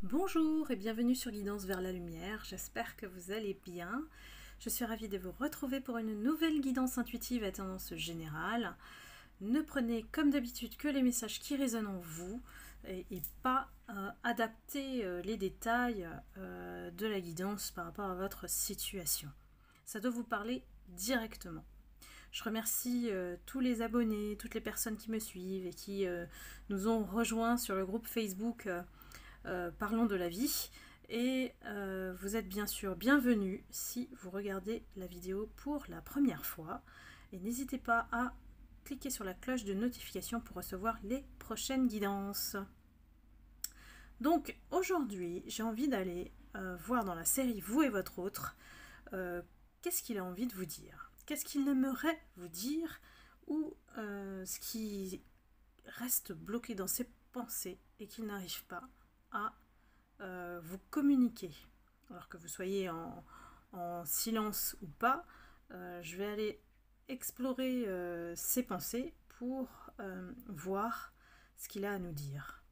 Bonjour et bienvenue sur Guidance vers la lumière, j'espère que vous allez bien. Je suis ravie de vous retrouver pour une nouvelle guidance intuitive à tendance générale. Ne prenez comme d'habitude que les messages qui résonnent en vous et pas adapter les détails de la guidance par rapport à votre situation. Ça doit vous parler directement. Je remercie tous les abonnés, toutes les personnes qui me suivent et qui nous ont rejoints sur le groupe Facebook Parlons de la vie. Et vous êtes bien sûr bienvenus si vous regardez la vidéo pour la première fois. Et n'hésitez pas à cliquer sur la cloche de notification pour recevoir les prochaines guidances. Donc aujourd'hui, j'ai envie d'aller voir dans la série Vous et votre autre, qu'est-ce qu'il a envie de vous dire, qu'est-ce qu'il aimerait vous dire, ou ce qui reste bloqué dans ses pensées et qu'il n'arrive pas à vous communiquer. Alors que vous soyez en silence ou pas, je vais aller explorer ses pensées pour voir ce qu'il a à nous dire.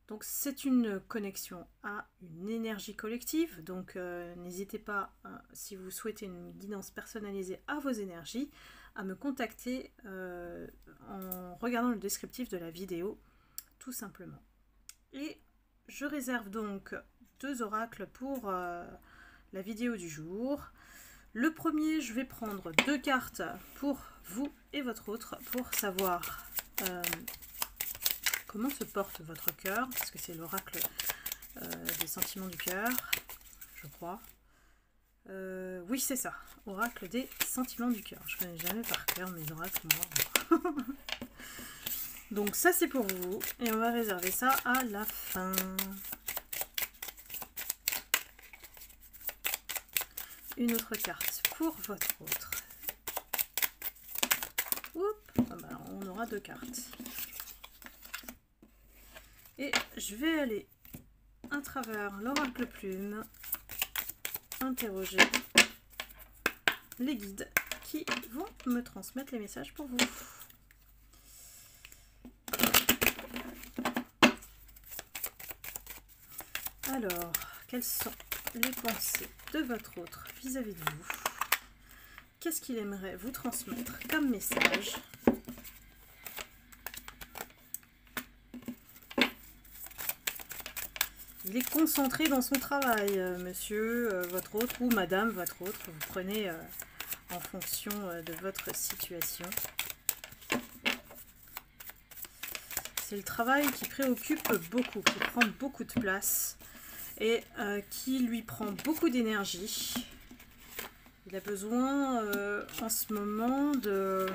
Donc c'est une connexion à une énergie collective, donc n'hésitez pas, si vous souhaitez une guidance personnalisée à vos énergies, à me contacter en regardant le descriptif de la vidéo, tout simplement. Et je réserve donc 2 oracles pour la vidéo du jour. Le premier, je vais prendre 2 cartes pour vous et votre autre pour savoir comment se porte votre cœur, parce que c'est l'oracle des sentiments du cœur, je crois. Oui, c'est ça, oracle des sentiments du cœur. Je ne connais jamais par cœur mes oracles, moi. Donc ça c'est pour vous, et on va réserver ça à la fin. Une autre carte pour votre autre. Oups, ah bah, on aura 2 cartes. Et je vais aller à travers l'oracle plume interroger les guides qui vont me transmettre les messages pour vous. Alors, quelles sont les pensées de votre autre vis-à-vis de vous? Qu'est-ce qu'il aimerait vous transmettre comme message? Il est concentré dans son travail, monsieur, votre autre, ou madame, votre autre. Vous prenez en fonction de votre situation. C'est le travail qui préoccupe beaucoup, qui prend beaucoup de place et qui lui prend beaucoup d'énergie. Il a besoin en ce moment de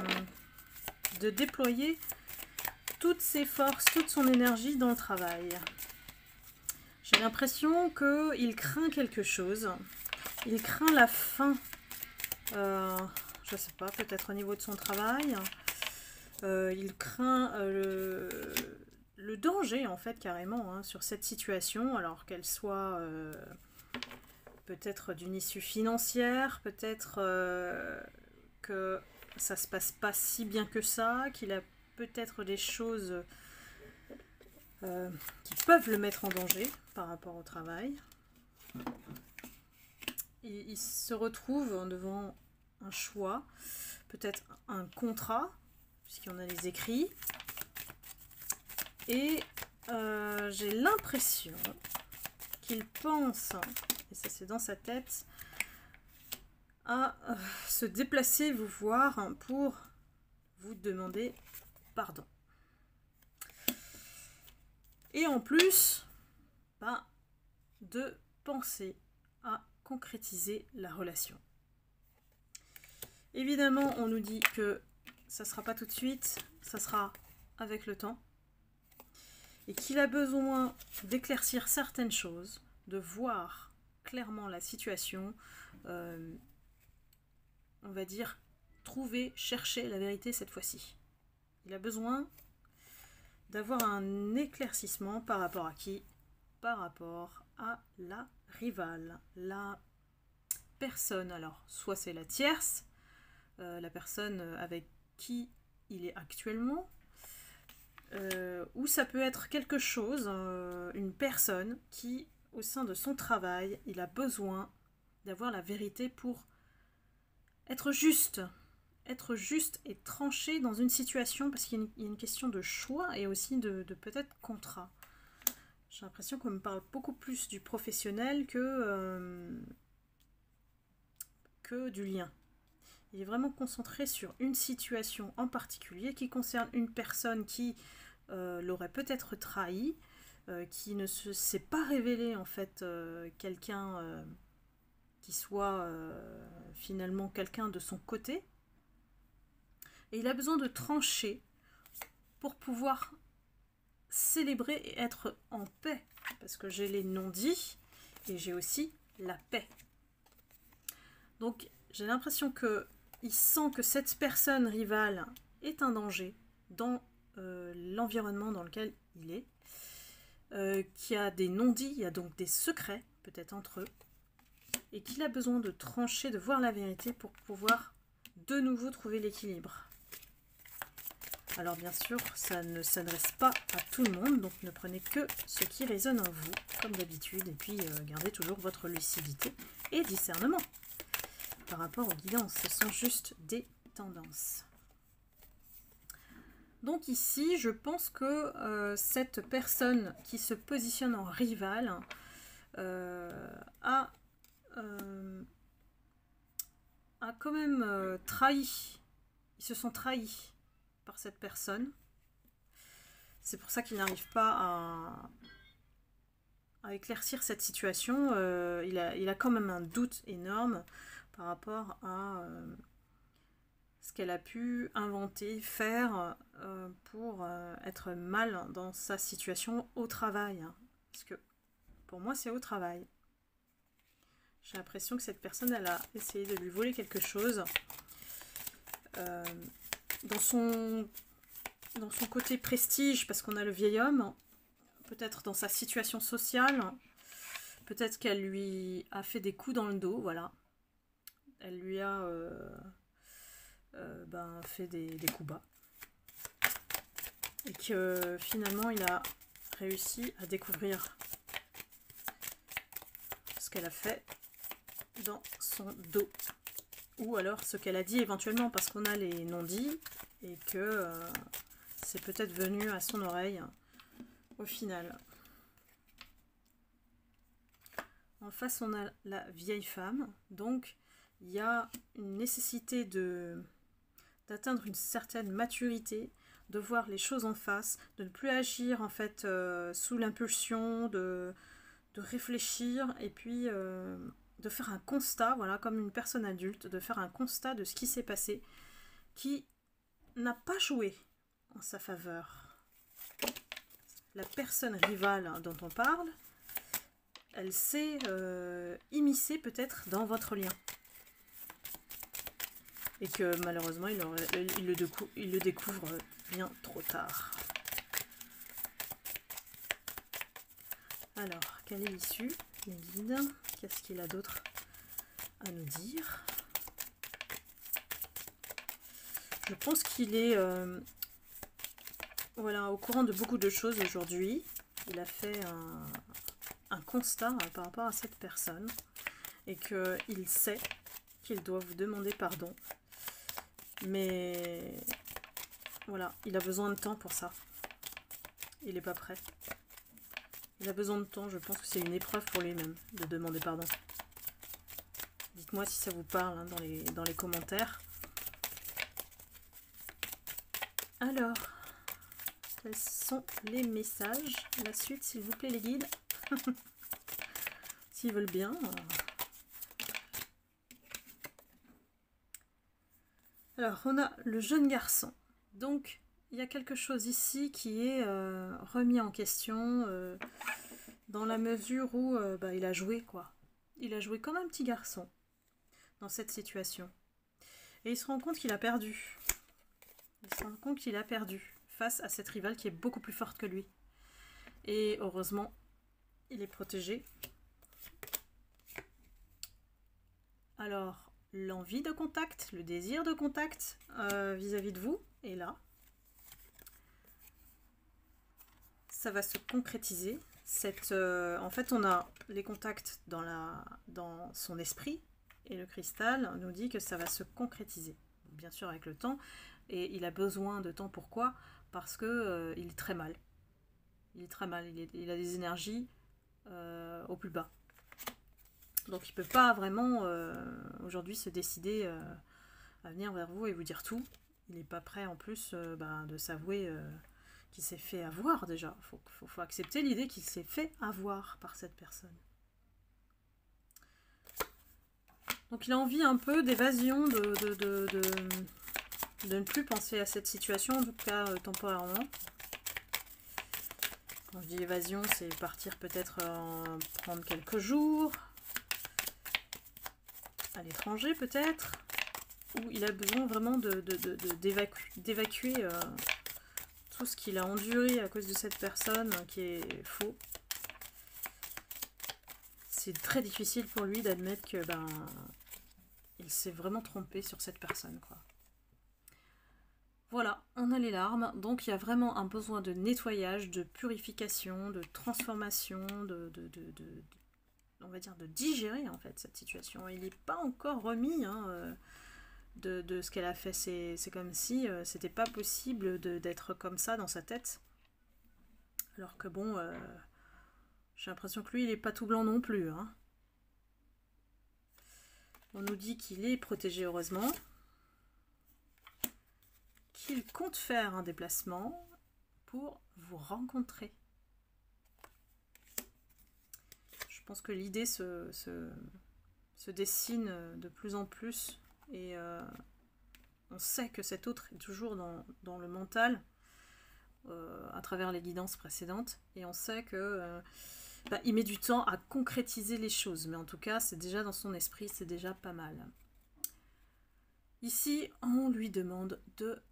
déployer toutes ses forces, toute son énergie dans le travail. J'ai l'impression qu'il craint quelque chose. Il craint la fin. Je sais pas, peut-être au niveau de son travail. Il craint le danger, en fait, carrément, hein, sur cette situation, alors qu'elle soit peut-être d'une issue financière, peut-être que ça se passe pas si bien que ça, qu'il a peut-être des choses qui peuvent le mettre en danger par rapport au travail. Il se retrouve devant un choix, peut-être un contrat, puisqu'on a les écrits. Et j'ai l'impression qu'il pense, et ça c'est dans sa tête, à se déplacer, vous voir, pour vous demander pardon. Et en plus, de penser à concrétiser la relation. Évidemment, on nous dit que ça ne sera pas tout de suite, ça sera avec le temps. Et qu'il a besoin d'éclaircir certaines choses, de voir clairement la situation, on va dire, chercher la vérité cette fois-ci. Il a besoin d'avoir un éclaircissement par rapport à qui? Par rapport à la rivale, la personne. Alors, soit c'est la tierce, la personne avec qui il est actuellement, ou ça peut être quelque chose, une personne qui, au sein de son travail, il a besoin d'avoir la vérité pour être juste et tranché dans une situation, parce qu'il y a une question de choix et aussi de peut-être contrat. J'ai l'impression qu'on me parle beaucoup plus du professionnel que du lien. Il est vraiment concentré sur une situation en particulier qui concerne une personne qui l'aurait peut-être trahi, qui ne s'est pas révélé en fait quelqu'un qui soit finalement quelqu'un de son côté. Et il a besoin de trancher pour pouvoir célébrer et être en paix. Parce que j'ai les non-dits et j'ai aussi la paix. Donc j'ai l'impression qu'il sent que cette personne rivale est un danger dans l'environnement dans lequel il est, qu'il y a des non-dits, il y a donc des secrets peut-être entre eux, et qu'il a besoin de trancher, de voir la vérité pour pouvoir de nouveau trouver l'équilibre. Alors bien sûr, ça ne s'adresse pas à tout le monde, donc ne prenez que ce qui résonne en vous, comme d'habitude, et puis gardez toujours votre lucidité et discernement par rapport aux guidances. Ce sont juste des tendances. Donc ici, je pense que cette personne qui se positionne en rival a quand même trahi. Ils se sont trahis par cette personne. C'est pour ça qu'il n'arrive pas à éclaircir cette situation. Il a quand même un doute énorme par rapport à ce qu'elle a pu inventer, faire pour être mal dans sa situation au travail. Parce que pour moi, c'est au travail. J'ai l'impression que cette personne, elle a essayé de lui voler quelque chose. Dans son côté prestige, parce qu'on a le vieil homme, peut-être dans sa situation sociale, peut-être qu'elle lui a fait des coups dans le dos, voilà. Elle lui a fait des coups bas. Et que finalement, il a réussi à découvrir ce qu'elle a fait dans son dos. Ou alors ce qu'elle a dit éventuellement, parce qu'on a les non-dits et que c'est peut-être venu à son oreille au final. En face, on a la vieille femme. Donc, il y a une nécessité d'atteindre une certaine maturité, de voir les choses en face, de ne plus agir en fait sous l'impulsion, de réfléchir et puis de faire un constat, voilà, comme une personne adulte, de faire un constat de ce qui s'est passé, qui n'a pas joué en sa faveur. La personne rivale dont on parle, elle s'est immiscée peut-être dans votre lien. Et que malheureusement, il le découvre bien trop tard. Alors, quelle est l'issue? Les guides, qu'est-ce qu'il a d'autre à nous dire? Je pense qu'il est voilà, au courant de beaucoup de choses aujourd'hui. Il a fait un constat par rapport à cette personne et qu'il sait qu'il doit vous demander pardon. Mais voilà, il a besoin de temps pour ça. Il n'est pas prêt. Il a besoin de temps, je pense que c'est une épreuve pour lui-même de demander pardon. Dites-moi si ça vous parle hein, dans les commentaires. Alors, quels sont les messages? La suite, s'il vous plaît, les guides. S'ils veulent bien. Alors, on a le jeune garçon. Donc, il y a quelque chose ici qui est remis en question dans la mesure où il a joué, quoi. Il a joué comme un petit garçon dans cette situation. Et il se rend compte qu'il a perdu. Il se rend compte qu'il a perdu face à cette rivale qui est beaucoup plus forte que lui. Et heureusement, il est protégé. Alors, l'envie de contact, le désir de contact vis-à-vis de vous est là. ça va se concrétiser. En fait, on a les contacts dans son esprit, et le cristal nous dit que ça va se concrétiser, bien sûr avec le temps, et il a besoin de temps. Pourquoi? Parce que il est très mal. Il est très mal, il a des énergies au plus bas. Donc il ne peut pas vraiment aujourd'hui se décider à venir vers vous et vous dire tout. Il n'est pas prêt en plus de s'avouer qu'il s'est fait avoir déjà. Faut accepter l'idée qu'il s'est fait avoir par cette personne. Donc il a envie un peu d'évasion, de ne plus penser à cette situation, en tout cas temporairement. Quand je dis évasion, c'est partir peut-être prendre quelques jours, à l'étranger peut-être, où il a besoin vraiment d'évacuer tout ce qu'il a enduré à cause de cette personne qui est faux. C'est très difficile pour lui d'admettre que il s'est vraiment trompé sur cette personne, quoi. Voilà, on a les larmes, donc il y a vraiment un besoin de nettoyage, de purification, de transformation, on va dire de digérer en fait cette situation. Il n'est pas encore remis de ce qu'elle a fait. C'est comme si c'était pas possible d'être comme ça dans sa tête. Alors que bon, j'ai l'impression que lui, il n'est pas tout blanc non plus. Hein. On nous dit qu'il est protégé heureusement, qu'il compte faire un déplacement pour vous rencontrer. Je pense que l'idée se dessine de plus en plus et on sait que cet autre est toujours dans le mental à travers les guidances précédentes et on sait que il met du temps à concrétiser les choses, mais en tout cas c'est déjà dans son esprit, c'est déjà pas mal. Ici on lui demande de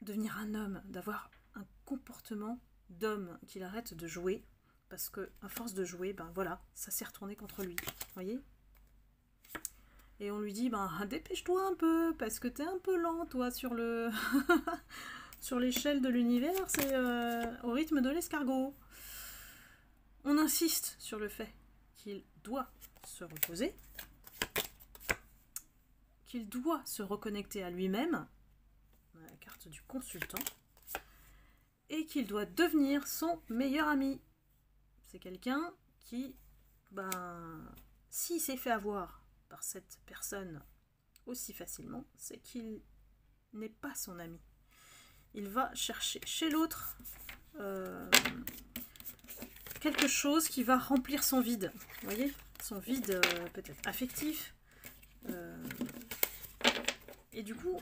devenir un homme, d'avoir un comportement d'homme, qu'il arrête de jouer. Parce que à force de jouer, voilà, ça s'est retourné contre lui. Voyez? Et on lui dit, dépêche-toi un peu, parce que t'es un peu lent, toi, sur le sur l'échelle de l'univers, c'est au rythme de l'escargot. On insiste sur le fait qu'il doit se reposer, qu'il doit se reconnecter à lui-même, la carte du consultant, et qu'il doit devenir son meilleur ami. C'est quelqu'un qui, s'il s'est fait avoir par cette personne aussi facilement, c'est qu'il n'est pas son ami. Il va chercher chez l'autre quelque chose qui va remplir son vide. Vous voyez? Son vide peut-être affectif. Et du coup,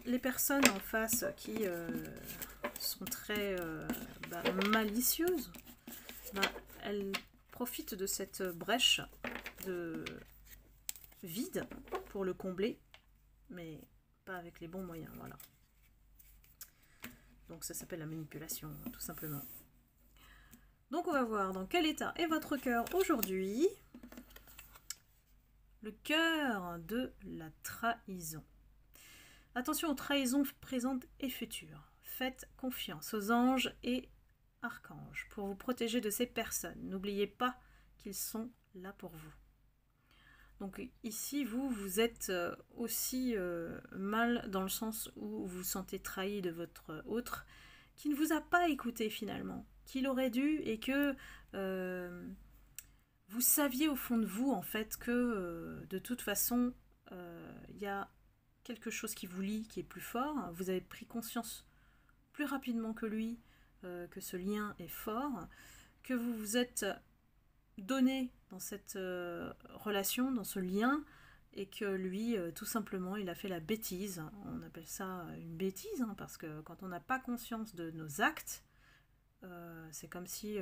les personnes en face qui sont très malicieuses, elles profitent de cette brèche de vide pour le combler, mais pas avec les bons moyens, voilà. Donc ça s'appelle la manipulation, tout simplement. Donc on va voir dans quel état est votre cœur aujourd'hui. Le cœur de la trahison. Attention aux trahisons présentes et futures. Faites confiance aux anges et archanges pour vous protéger de ces personnes. N'oubliez pas qu'ils sont là pour vous. Donc ici, vous êtes aussi mal dans le sens où vous vous sentez trahi de votre autre qui ne vous a pas écouté finalement, qu'il aurait dû et que vous saviez au fond de vous en fait que de toute façon il y a quelque chose qui vous lie, qui est plus fort. Vous avez pris conscience plus rapidement que lui que ce lien est fort, que vous vous êtes donné dans cette relation, dans ce lien, et que lui, tout simplement, il a fait la bêtise. On appelle ça une bêtise, parce que quand on n'a pas conscience de nos actes, c'est comme si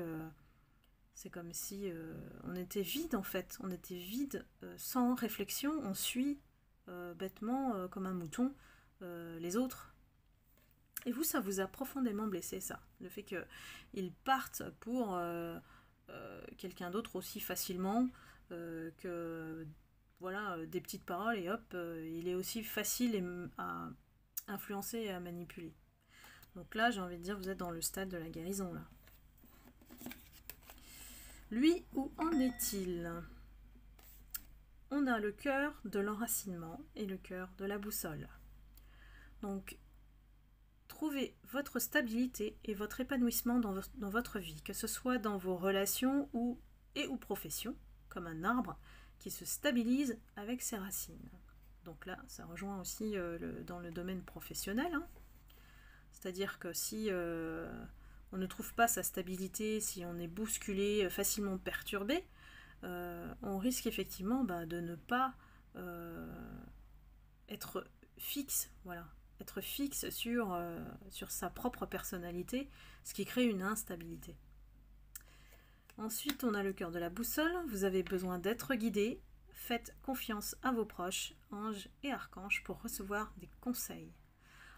on était vide en fait. On était vide, sans réflexion, on suit bêtement, comme un mouton, les autres. Et vous, ça vous a profondément blessé, ça. Le fait qu'ils partent pour quelqu'un d'autre aussi facilement, que voilà, des petites paroles, et hop, il est aussi facile à influencer et à manipuler. Donc là, j'ai envie de dire, vous êtes dans le stade de la guérison, là. Lui, où en est-il? On a le cœur de l'enracinement et le cœur de la boussole. Donc, trouvez votre stabilité et votre épanouissement dans votre vie, que ce soit dans vos relations ou professions, comme un arbre qui se stabilise avec ses racines. Donc là, ça rejoint aussi dans le domaine professionnel. Hein. C'est-à-dire que si on ne trouve pas sa stabilité, si on est bousculé, facilement perturbé, on risque effectivement de ne pas être fixe, voilà, être fixe sur sa propre personnalité, ce qui crée une instabilité. Ensuite, on a le cœur de la boussole. Vous avez besoin d'être guidé. Faites confiance à vos proches, anges et archanges, pour recevoir des conseils.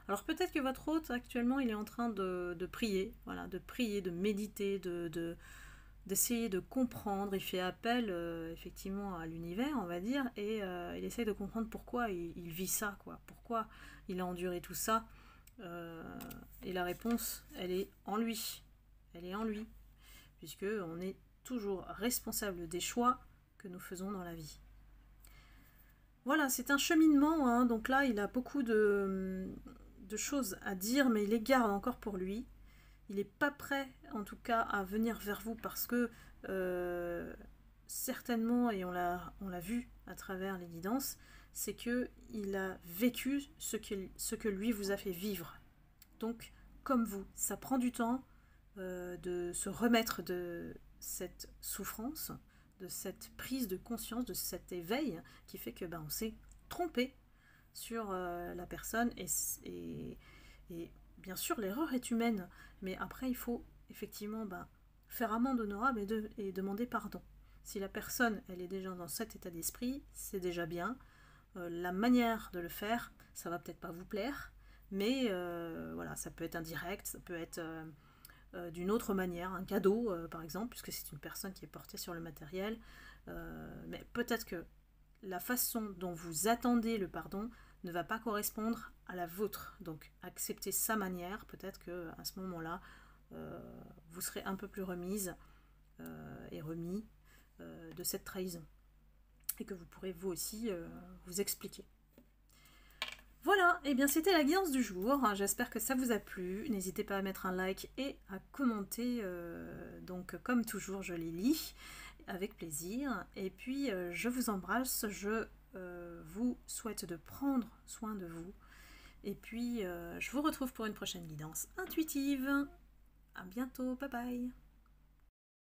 Alors peut-être que votre hôte, actuellement, il est en train de prier, voilà, de prier, de méditer, d'essayer de comprendre. Il fait appel effectivement à l'univers, on va dire, et il essaye de comprendre pourquoi il vit ça, quoi, pourquoi il a enduré tout ça. Et la réponse, elle est en lui. Elle est en lui, puisque on est toujours responsable des choix que nous faisons dans la vie. Voilà, c'est un cheminement, hein, donc là, il a beaucoup de choses à dire, mais il les garde encore pour lui. Il n'est pas prêt, en tout cas, à venir vers vous parce que certainement, et on l'a vu à travers les guidances, c'est qu'il a vécu ce que lui vous a fait vivre. Donc, comme vous, ça prend du temps de se remettre de cette souffrance, de cette prise de conscience, de cet éveil qui fait que on s'est trompé sur la personne et bien sûr l'erreur est humaine, mais après il faut effectivement faire amende honorable et demander pardon. Si la personne elle est déjà dans cet état d'esprit, c'est déjà bien. La manière de le faire, ça va peut-être pas vous plaire, mais voilà, ça peut être indirect, ça peut être d'une autre manière, un cadeau par exemple, puisque c'est une personne qui est portée sur le matériel, mais peut-être que la façon dont vous attendez le pardon ne va pas correspondre à la vôtre. Donc acceptez sa manière, peut-être qu'à ce moment-là, vous serez un peu plus remise et remis de cette trahison. Et que vous pourrez vous aussi vous expliquer. Voilà, et bien c'était la guidance du jour. J'espère que ça vous a plu. N'hésitez pas à mettre un like et à commenter. Donc comme toujours, je les lis avec plaisir. Et puis je vous embrasse. Je vous souhaite de prendre soin de vous. Et puis je vous retrouve pour une prochaine guidance intuitive. À bientôt, bye bye.